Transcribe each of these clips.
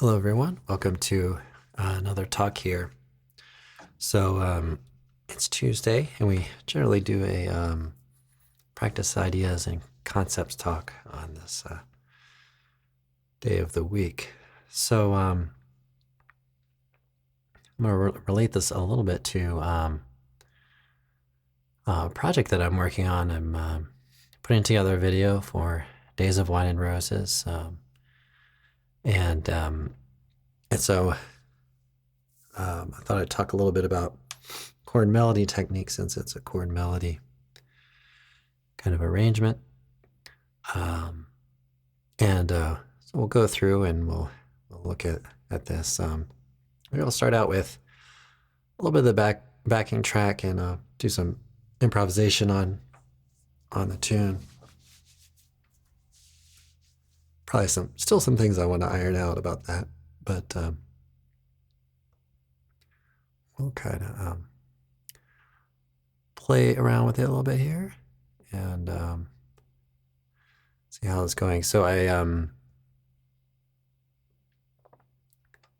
Hello, everyone. Welcome to another talk here. So it's Tuesday, and we generally do a practice ideas and concepts talk on this day of the week. So I'm going to relate this a little bit to a project that I'm working on. I'm putting together a video for Days of Wine and Roses. And so I thought I'd talk a little bit about chord melody technique, since it's a chord melody kind of arrangement. So we'll go through and we'll look at this. Maybe I'll start out with a little bit of the backing track and do some improvisation on the tune. Probably still some things I want to iron out about that, but we'll kind of play around with it a little bit here and see how it's going. So I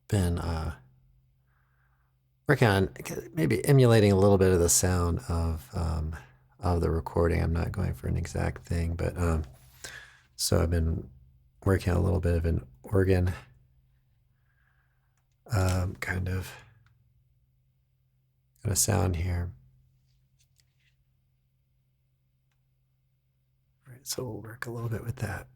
been working on maybe emulating a little bit of the sound of the recording. I'm not going for an exact thing, but so I've been working on a little bit of an organ kind of sound here. All right, so we'll work a little bit with that.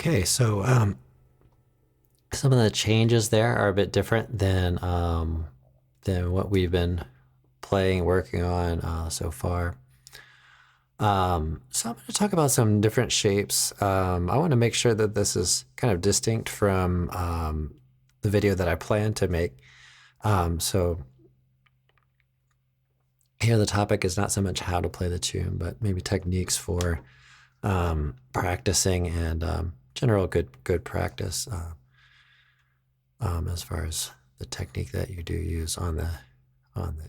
Okay, so some of the changes there are a bit different than what we've been working on so far. So I'm going to talk about some different shapes. I want to make sure that this is kind of distinct from the video that I plan to make. So here the topic is not so much how to play the tune, but maybe techniques for practicing and general good practice as far as the technique that you do use on the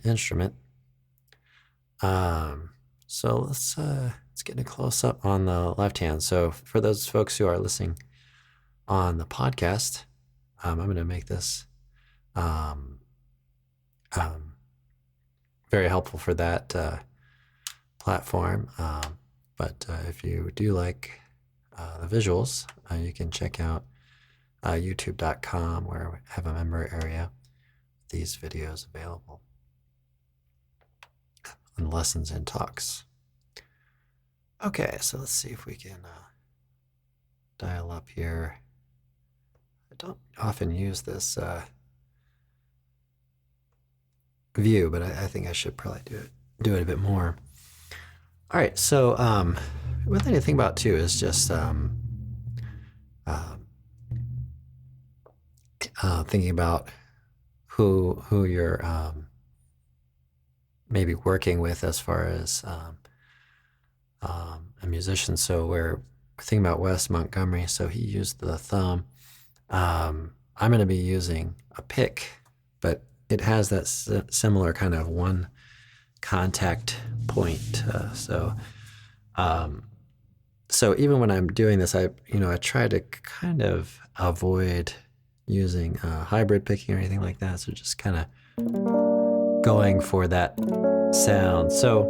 instrument. So let's get a close up on the left hand. So for those folks who are listening on the podcast, I'm going to make this very helpful for that platform. But if you do like the visuals, you can check out youtube.com, where we have a member area with these videos available and lessons and talks. Okay, so let's see if we can dial up here. I don't often use this view, but I think I should probably do it a bit more. All right, so one thing to think about too is just thinking about who you're maybe working with as far as a musician. So we're thinking about Wes Montgomery, so he used the thumb. I'm going to be using a pick, but it has that similar kind of one contact point. So even when I'm doing this, I try to kind of avoid using hybrid picking or anything like that. So just kind of going for that sound. So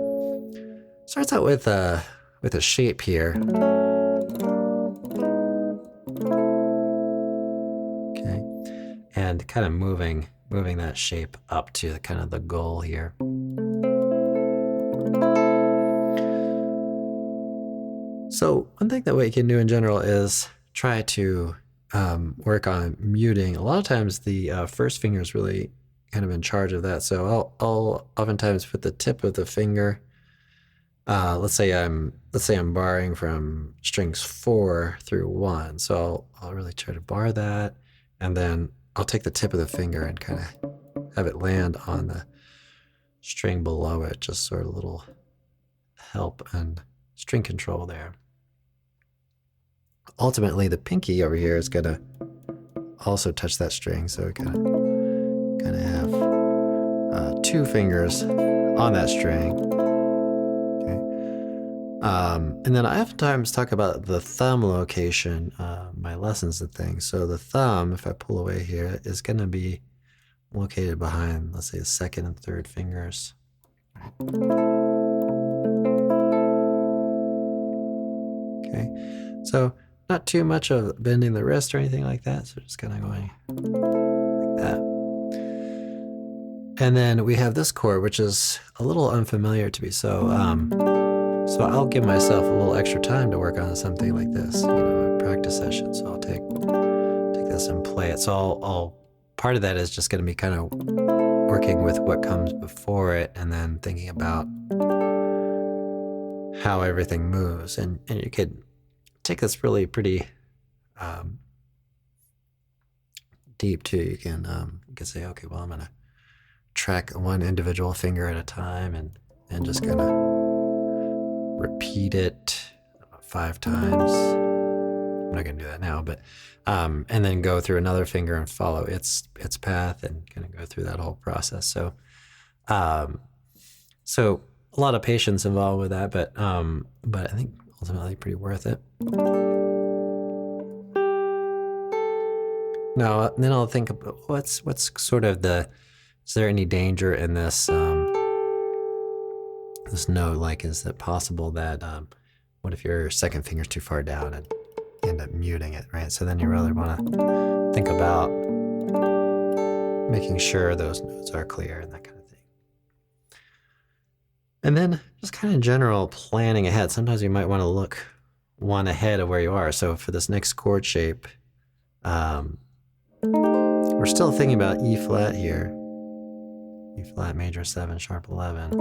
starts out with a shape here. Okay, and kind of moving that shape up to kind of the goal here. So one thing that we can do in general is try to work on muting. A lot of times the first finger is really kind of in charge of that. So I'll oftentimes put the tip of the finger. Let's say I'm barring from strings 4 through 1. So I'll really try to bar that, and then I'll take the tip of the finger and kind of have it land on the string below it, just sort of a little help and string control there. Ultimately, the pinky over here is gonna also touch that string, so we kind of have 2 fingers on that string. Okay. And then I oftentimes talk about the thumb location, my lessons and things. So the thumb, if I pull away here, is going to be located behind, let's say, the second and third fingers. Okay, so not too much of bending the wrist or anything like that. So just kind of going like that. And then we have this chord, which is a little unfamiliar to me. So I'll give myself a little extra time to work on something like this, a practice session. So I'll take this and play it. So I'll part of that is just going to be kind of working with what comes before it, and then thinking about how everything moves. And you could take this really pretty deep too. You can say, okay, well, I'm going to track one individual finger at a time and just kind of repeat it 5 times. I'm not going to do that now, but and then go through another finger and follow its path and kind of go through that whole process. So so a lot of patience involved with that, but I think ultimately pretty worth it. Now then I'll think about what's sort of is there any danger in this this note? Like, is it possible that what if your second finger's too far down and you end up muting it, right? So then you really want to think about making sure those notes are clear and that kind of thing. And then just kind of general planning ahead. Sometimes you might want to look one ahead of where you are. So for this next chord shape, we're still thinking about E flat here. E flat major 7, sharp 11.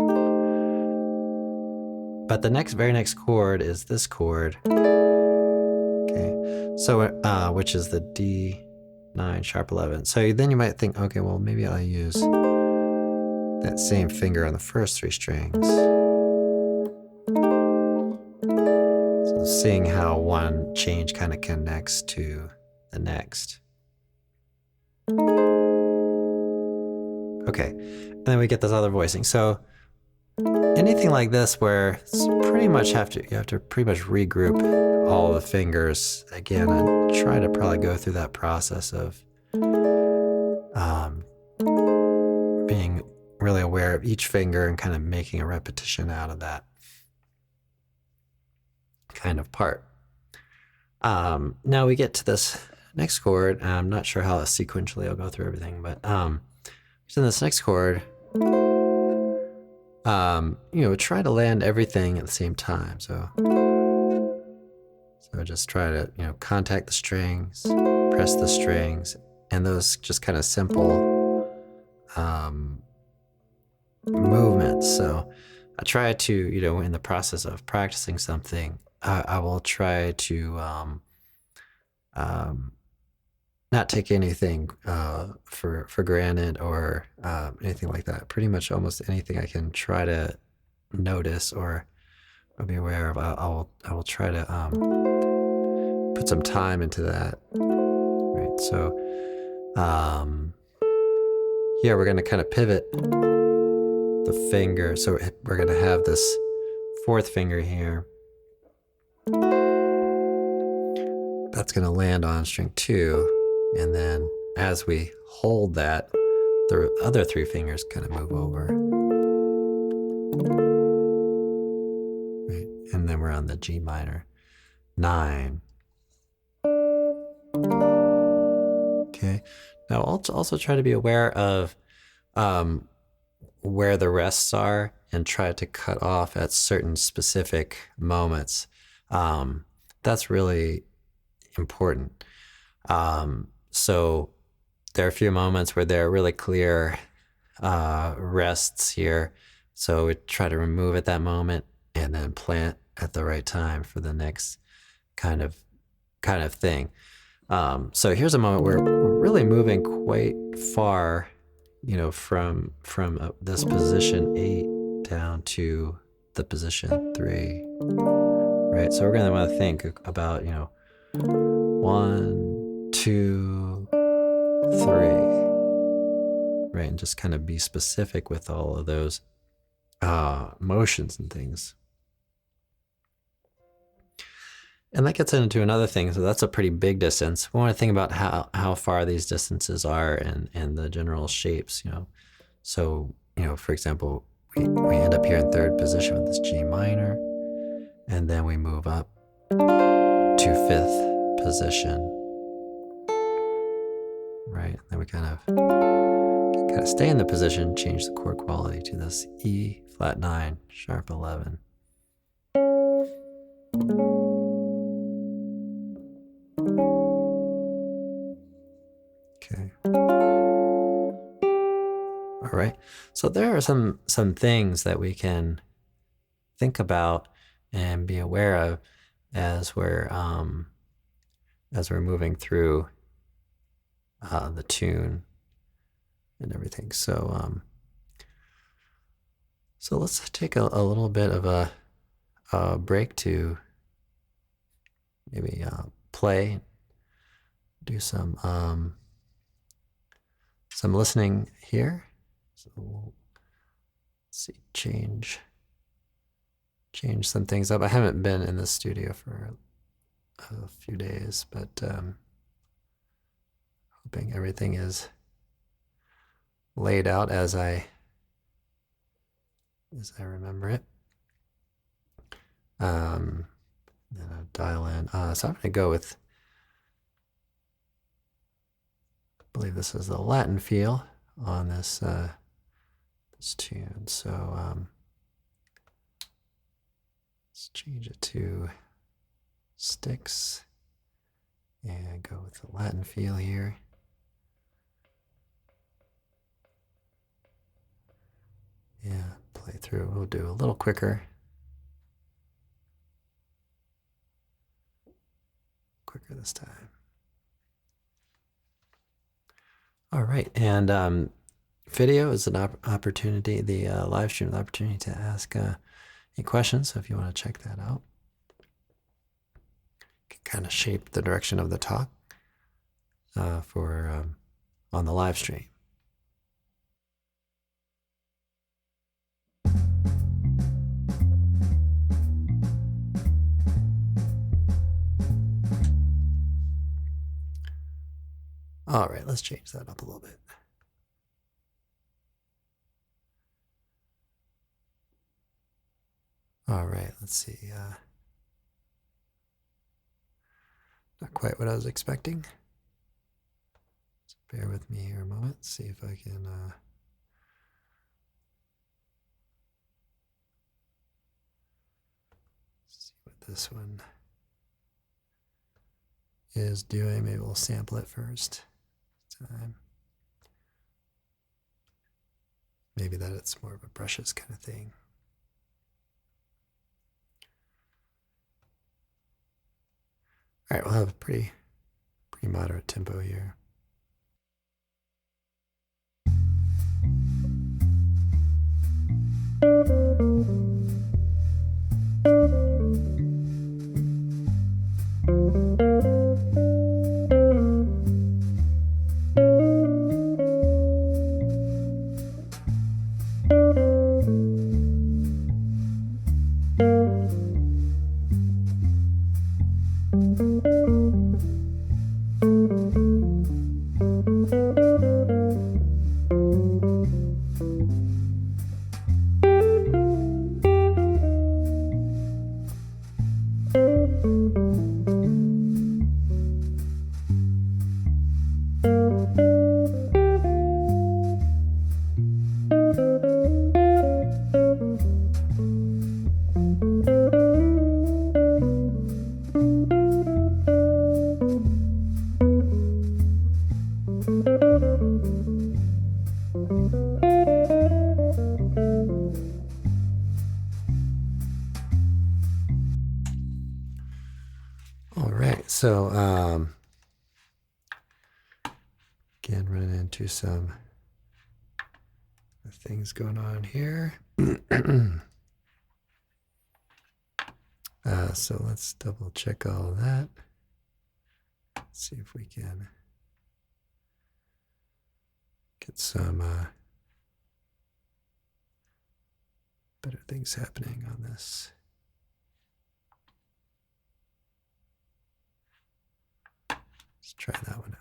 But the very next chord is this chord. Okay, so which is the D9 sharp 11. So then you might think, okay, well maybe I'll use that same finger on the first 3 strings. So seeing how one change kind of connects to the next. Okay, and then we get this other voicing. So anything like this where it's pretty much you have to pretty much regroup all the fingers again and try to probably go through that process of being really aware of each finger and kind of making a repetition out of that kind of part. Now we get to this next chord. I'm not sure how sequentially I'll go through everything, but so in this next chord, try to land everything at the same time. So just try to, contact the strings, press the strings, and those just kind of simple movements. So I try to, in the process of practicing something, I will try to not take anything for granted or anything like that. Pretty much almost anything I can try to notice or be aware of, I will try to put some time into that. Right. So here we're going to kind of pivot the finger. So we're going to have this 4th finger here. That's going to land on string 2, and then as we hold that, the other 3 fingers kind of move over. Right, and then we're on the G minor 9. Okay, now also try to be aware of where the rests are and try to cut off at certain specific moments. That's really important. So there are a few moments where there are really clear rests here. So we try to remove at that moment and then plant at the right time for the next kind of thing. So here's a moment where we're really moving quite far, from this position 8 down to the position 3. Right. So we're going to want to think about, 1, 2, 3, right? And just kind of be specific with all of those motions and things. And that gets into another thing. So that's a pretty big distance. We want to think about how far these distances are and the general shapes, So, for example, we end up here in 3rd position with this G minor, and then we move up to 5th position, right? Then we kind of stay in the position, change the chord quality to this E flat 9 sharp 11. Okay. All right. So there are some things that we can think about and be aware of as we're moving through the tune and everything. So so let's take a little bit of a break to maybe play, do some listening here. So let's see, change some things up. I haven't been in the studio for a few days, but hoping everything is laid out as I remember it. Then I'll dial in. So I'm going to go with, I believe this is the Latin feel on this this tune. So let's change it to sticks and go with the Latin feel here. Yeah, play through. We'll do a little quicker. Quicker this time. All right, and video is an opportunity, the live stream, an opportunity to ask any questions. So if you want to check that out, you can kind of shape the direction of the talk for on the live stream. All right, let's change that up a little bit. All right, let's see. Not quite what I was expecting. So bear with me here a moment. See if I can see what this one is doing. Maybe we'll sample it first. Time. Maybe that it's more of a brushes kind of thing. All right, we'll have a pretty moderate tempo here. So, again, running into some things going on here. So let's double check all of that. Let's see if we can get some better things happening on this. Let's try that one out.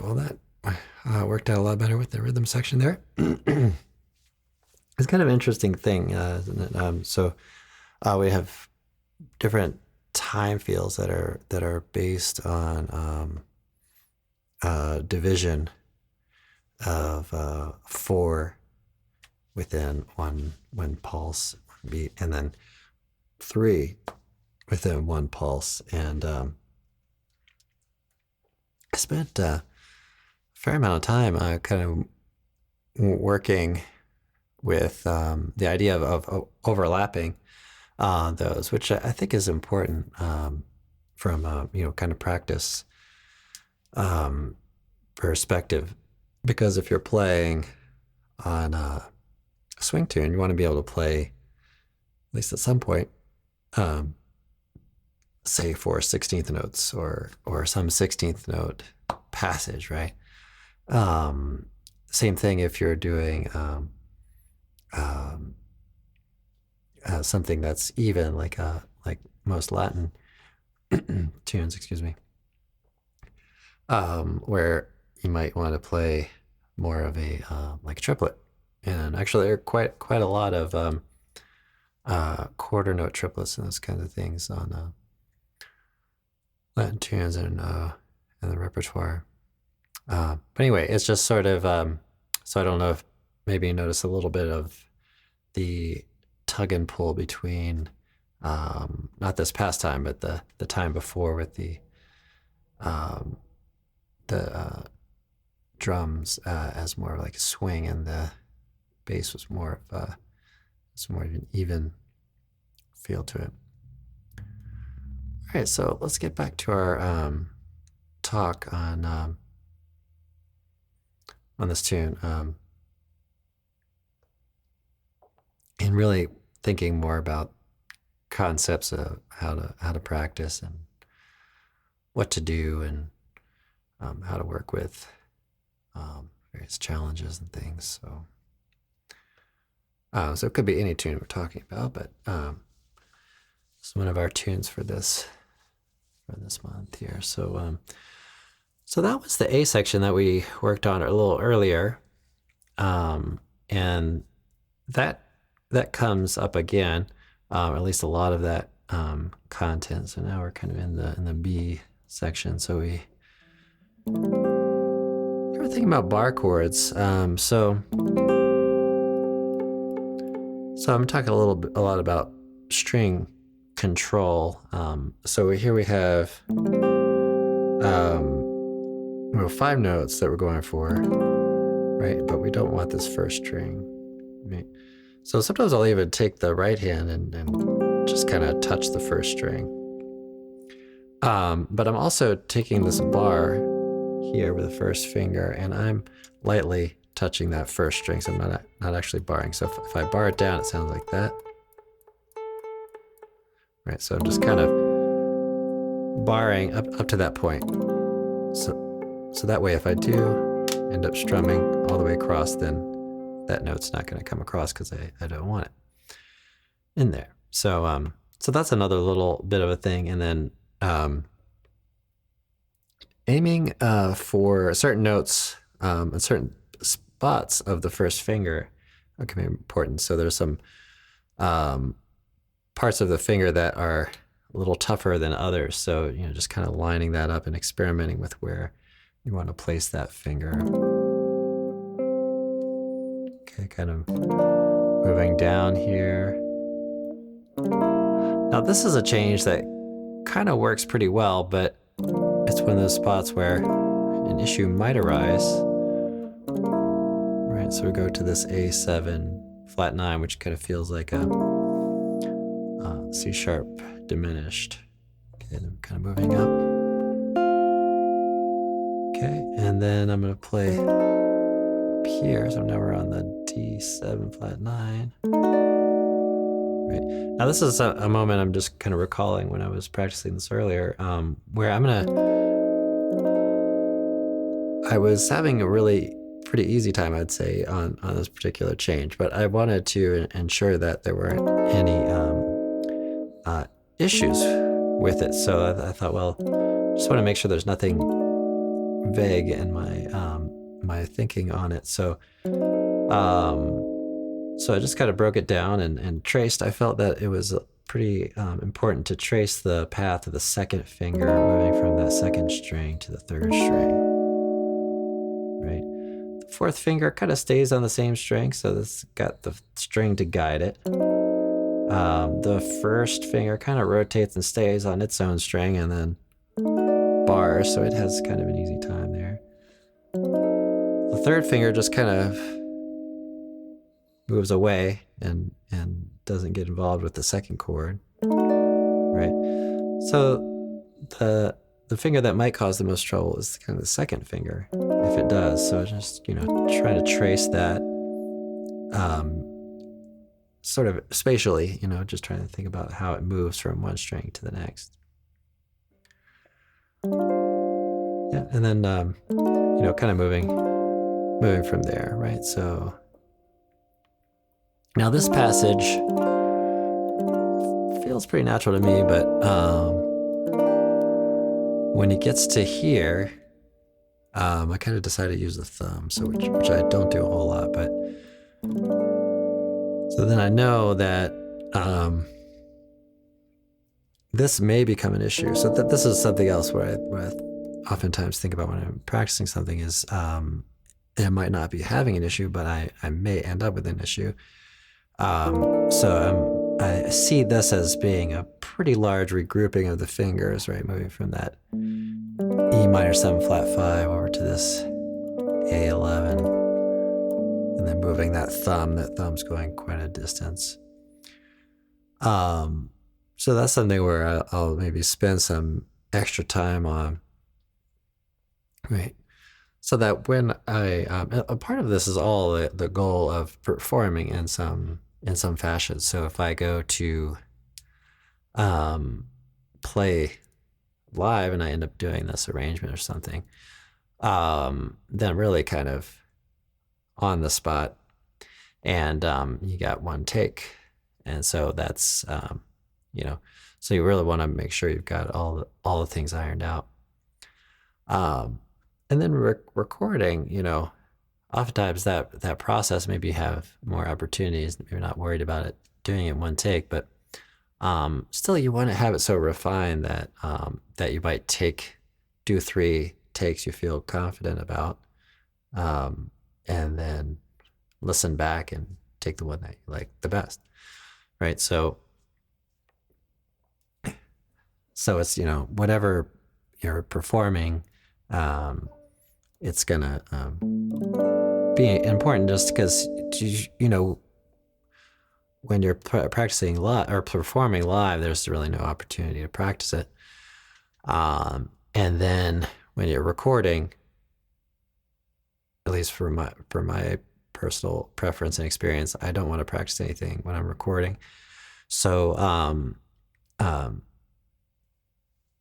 well, that worked out a lot better with the rhythm section there. It's kind of an interesting thing, isn't it? So we have different time fields that are based on division of 4 within one pulse, one beat, and then 3 within one pulse. And I spent a fair amount of time kind of working with the idea of overlapping those, which I think is important from kind of practice perspective, because if you're playing on a swing tune, you want to be able to play, at least at some point, say 4 16th notes or some 16th note passage, right? Same thing if you're doing something that's even, like most Latin tunes, excuse me, where you might want to play more of a like triplet. And actually, there are quite a lot of quarter note triplets and those kinds of things on Latin tunes and the repertoire. But anyway, it's just sort of so I don't know if maybe you notice a little bit of the tug and pull between not this past time, but the time before, with the drums as more like a swing, and the bass was more of an even feel to it. All right, so let's get back to our talk on this tune, and really thinking more about concepts of how to practice and what to do, and how to work with various challenges and things. So it could be any tune we're talking about, but it's one of our tunes for this month here. So that was the A section that we worked on a little earlier, and that comes up again, at least a lot of that content. So now we're kind of in the B section. So we were thinking about bar chords. So I'm talking a lot about string control. So here we have 5 notes that we're going for, right? But we don't want this first string, right? So sometimes I'll even take the right hand and just kind of touch the first string. But I'm also taking this bar here with the first finger, and I'm lightly touching that first string, so I'm not actually barring. So if I bar it down, it sounds like that. Right, so I'm just kind of barring up to that point. So that way, if I do end up strumming all the way across, then that note's not going to come across because I don't want it in there. So that's another little bit of a thing. And then aiming for certain notes at certain spots of the first finger can be important. So there's some parts of the finger that are a little tougher than others. So, just kind of lining that up and experimenting with where you want to place that finger. Okay, kind of moving down here. Now this is a change that kind of works pretty well, but it's one of those spots where an issue might arise. Right, so we go to this A7 flat 9, which kind of feels like a C sharp diminished. Okay, and I'm kind of moving up. Okay, and then I'm going to play up here. So now we're on the D7 flat 9. Right. Now this is a moment I'm just kind of recalling when I was practicing this earlier, where I was having a really pretty easy time, I'd say, on this particular change, but I wanted to ensure that there weren't any issues with it. So I thought, well, just want to make sure there's nothing vague in my thinking on it. So I just kind of broke it down and traced. I felt that it was pretty important to trace the path of the second finger, moving from that second string to the third string. Right. The fourth finger kind of stays on the same string, so this got the string to guide it. The first finger kind of rotates and stays on its own string, and then bars, so it has kind of an easy time there. The third finger just kind of moves away and doesn't get involved with the second chord, right? So the finger that might cause the most trouble is kind of the second finger, if it does. So just, try to trace that sort of spatially, just trying to think about how it moves from one string to the next. Yeah, and then, kind of moving from there, right? So now this passage feels pretty natural to me, but when it gets to here, I kind of decided to use the thumb, so which I don't do a whole lot, but so then I know that this may become an issue. So this is something else where I oftentimes think about when I'm practicing something is it might not be having an issue, but I may end up with an issue. So I see this as being a pretty large regrouping of the fingers, right? Moving from that E minor 7 flat 5 over to this A11, and then moving that thumb's going quite a distance. So that's something where I'll maybe spend some extra time on, right? So that when a part of this is all the goal of performing in some fashion. So if I go to play live and I end up doing this arrangement or something, then really kind of on the spot, and you got one take, and so that's so you really want to make sure you've got all the things ironed out. And then recording, oftentimes that process, maybe you have more opportunities. You're not worried about it doing it in one take, but still you want to have it so refined that that you might do 3 takes you feel confident about, and then listen back and take the one that you like the best, right? So it's, whatever you're performing, it's gonna be important just because, when you're practicing live or performing live, there's really no opportunity to practice it. And then when you're recording, at least for my personal preference and experience, I don't want to practice anything when I'm recording. So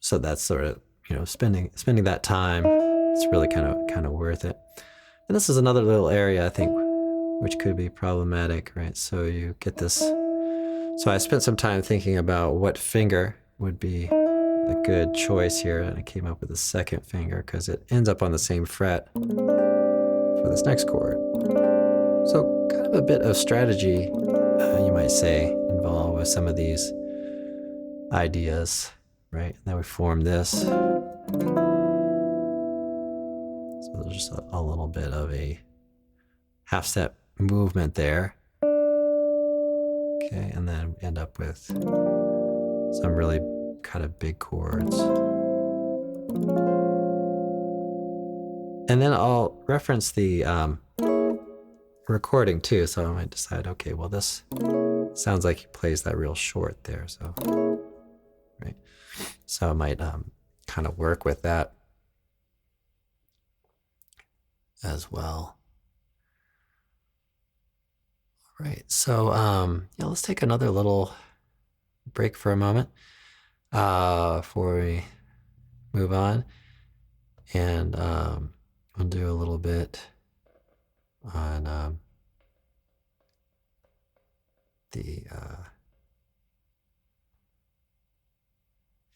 so that's sort of, spending that time. It's really kind of worth it. And this is another little area I think which could be problematic, right? So you get this. So I spent some time thinking about what finger would be the good choice here, and I came up with the second finger because it ends up on the same fret for this next chord. So kind of a bit of strategy, you might say, involved with some of these ideas, right? And then we form this. So there's just a little bit of a half step movement there. Okay, and then end up with some really kind of big chords. And then I'll reference the recording too, so I might decide, okay, well, this sounds like he plays that real short there, so, right? So I might kind of work with that as well. All right, so yeah, let's take another little break for a moment before we move on, and I'll do a little bit on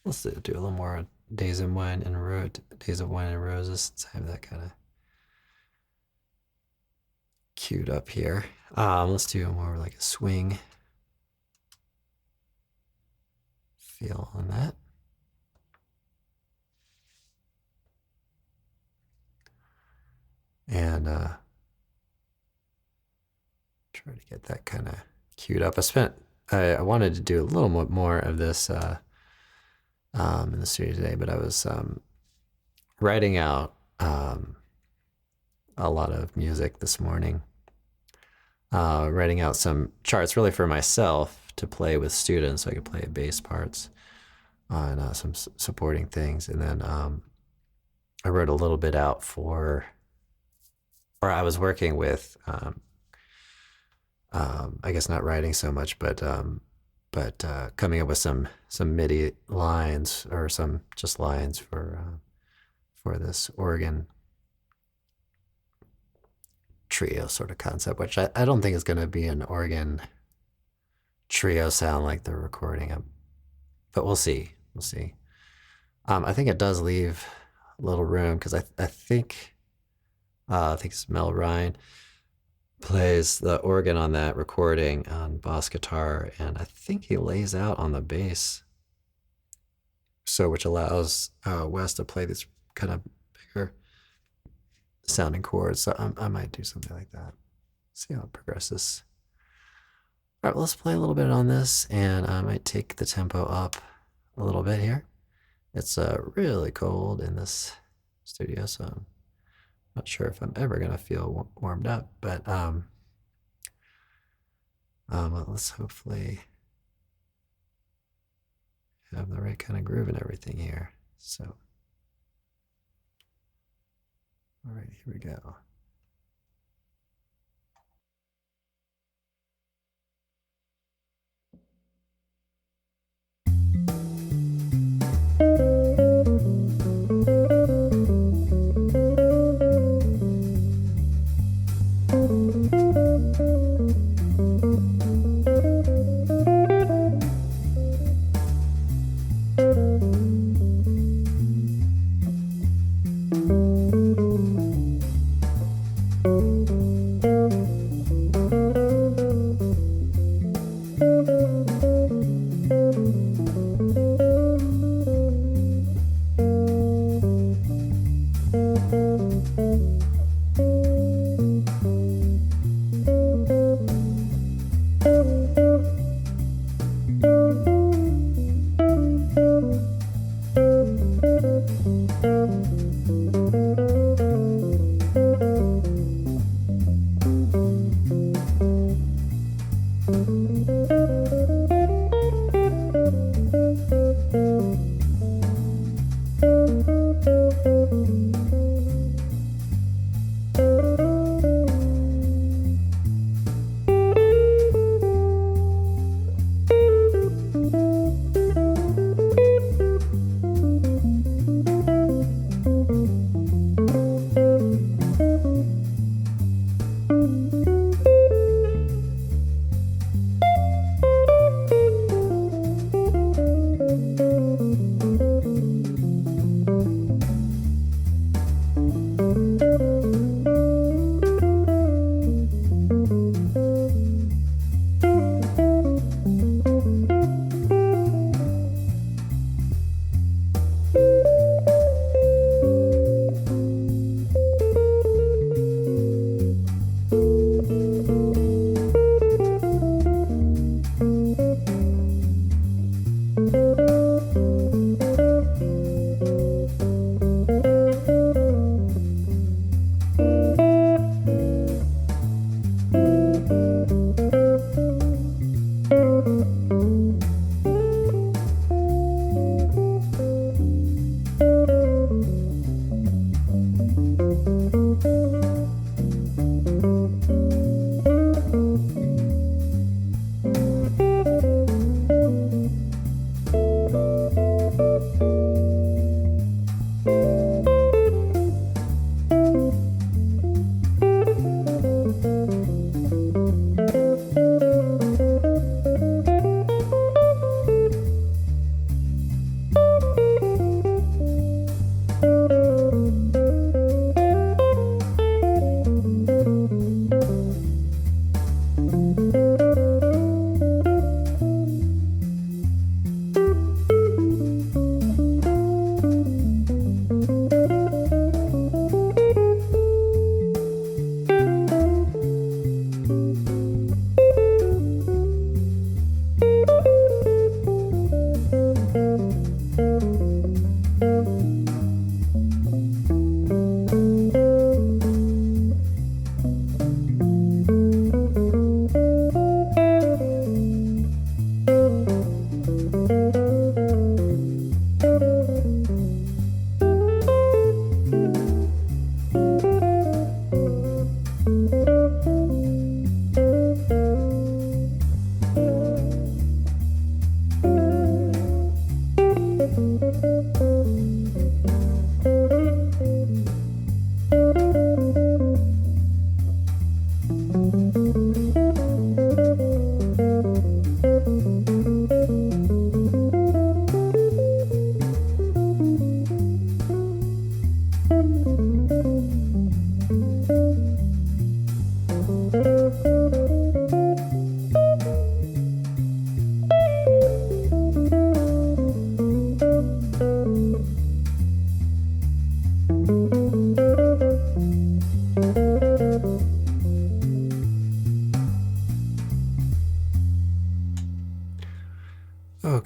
let's do a little more Days of Wine and Roses, since I have that kind of queued up here. Let's do more like a swing feel on that. And try to get that kind of queued up. I wanted to do a little more of this in the studio today, but I was writing out a lot of music this morning, writing out some charts really for myself to play with students so I could play bass parts on some supporting things. And then I wrote a little bit out or I was working with, I guess not writing so much, but coming up with some MIDI lines or some just lines for this organ trio sort of concept, which I don't think is going to be an organ trio sound like the recording, but we'll see. We'll see. I think it does leave a little room because I think it's Mel Ryan plays the organ on that recording on bass guitar, and I think he lays out on the bass, so which allows Wes to play these kind of bigger sounding chords. So I might do something like that. See how it progresses. All right, well, let's play a little bit on this, and I might take the tempo up a little bit here. It's really cold in this studio, so I'm not sure if I'm ever gonna feel warmed up, but let's hopefully have the right kind of groove and everything here. So, all right, here we go.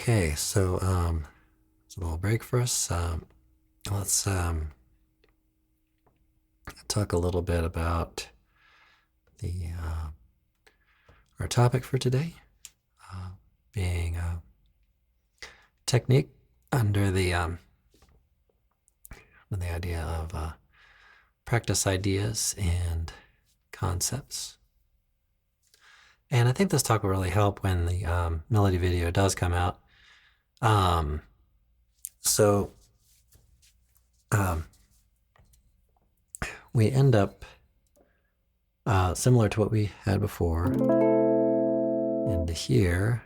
Okay, so it's a little break for us. Let's talk a little bit about the our topic for today, being a technique under the idea of practice ideas and concepts. And I think this talk will really help when the melody video does come out. So we end up similar to what we had before into here,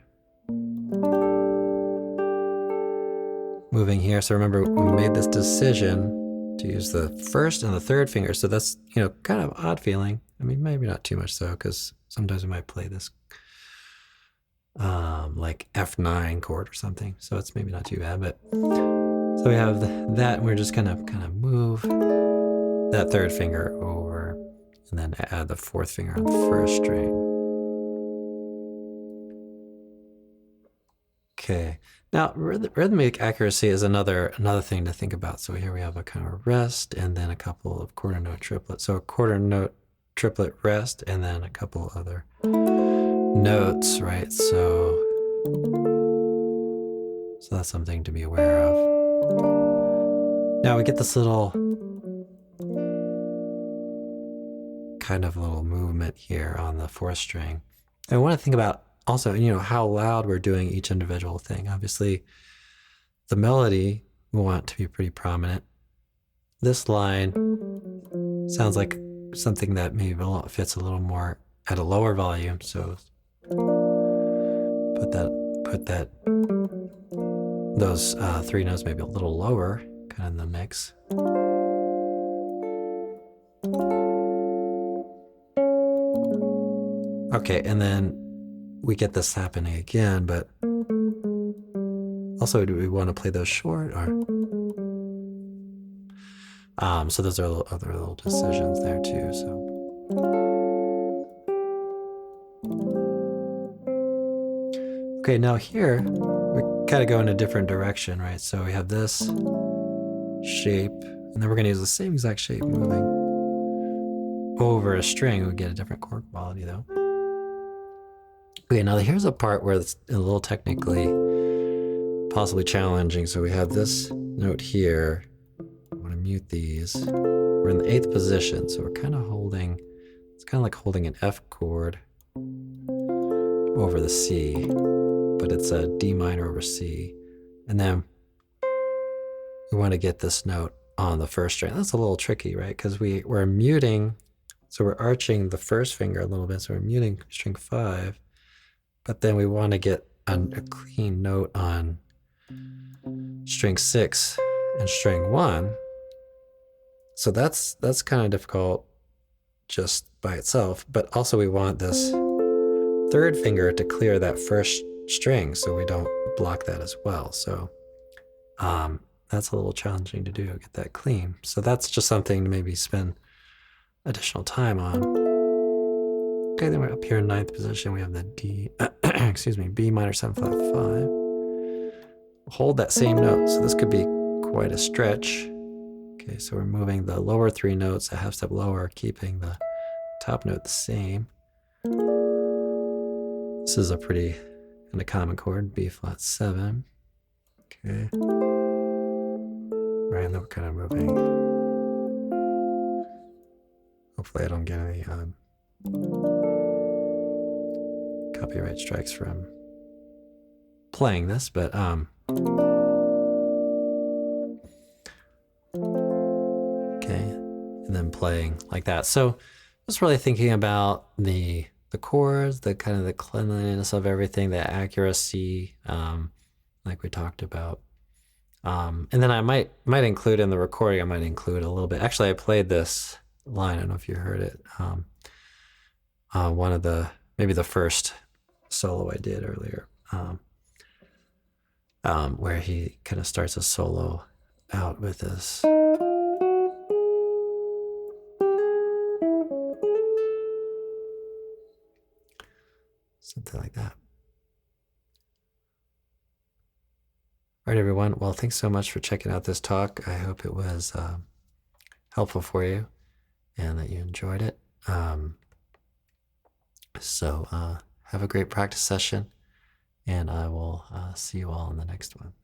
moving here. So remember, we made this decision to use the first and the third finger. So that's, kind of odd feeling. I mean, maybe not too much so, because sometimes we might play this like F9 chord or something. So it's maybe not too bad, but so we have that, and we're just gonna kind of move that third finger over and then add the fourth finger on the first string. Okay, now rhythmic accuracy is another thing to think about. So here we have a kind of rest and then a couple of quarter note triplets. So a quarter note triplet rest and then a couple other notes, right? So that's something to be aware of. Now we get this little kind of little movement here on the fourth string. I want to think about also, how loud we're doing each individual thing. Obviously, the melody we want to be pretty prominent. This line sounds like something that maybe fits a little more at a lower volume. So put those three notes maybe a little lower, kind of in the mix. Okay, and then we get this happening again, but also, do we want to play those short or? So those are other little decisions there too. So. Okay, now here we kind of go in a different direction, right? So we have this shape, and then we're going to use the same exact shape moving over a string. We get a different chord quality though. Okay, now here's a part where it's a little technically possibly challenging. So we have this note here. I want to mute these. We're in the 8th position, so we're kind of holding, it's kind of like holding an F chord over the C, but it's a D minor over C. And then we want to get this note on the first string. That's a little tricky, right? Because we're muting, so we're arching the first finger a little bit, so we're muting string 5, but then we want to get a clean note on string 6 and string 1. So that's kind of difficult just by itself, but also we want this third finger to clear that first string so we don't block that as well. So that's a little challenging to do, get that clean. So that's just something to maybe spend additional time on. Okay, then we're up here in 9th position. We have the D, B minor 7 flat 5. Hold that same note. So this could be quite a stretch. Okay, so we're moving the lower 3 notes a half step lower, keeping the top note the same. This is a pretty kind of common chord, B flat 7. Okay. Right, and then we're kind of moving. Hopefully I don't get any copyright strikes from playing this, but okay, and then playing like that. So just really thinking about the chords, the kind of the cleanliness of everything, the accuracy, like we talked about. And then I might include in the recording, I might include a little bit. Actually, I played this line, I don't know if you heard it. One of maybe the first solo I did earlier, where he kind of starts a solo out with this. Something like that. All right, everyone. Well, thanks so much for checking out this talk. I hope it was helpful for you and that you enjoyed it. So have a great practice session, and I will see you all in the next one.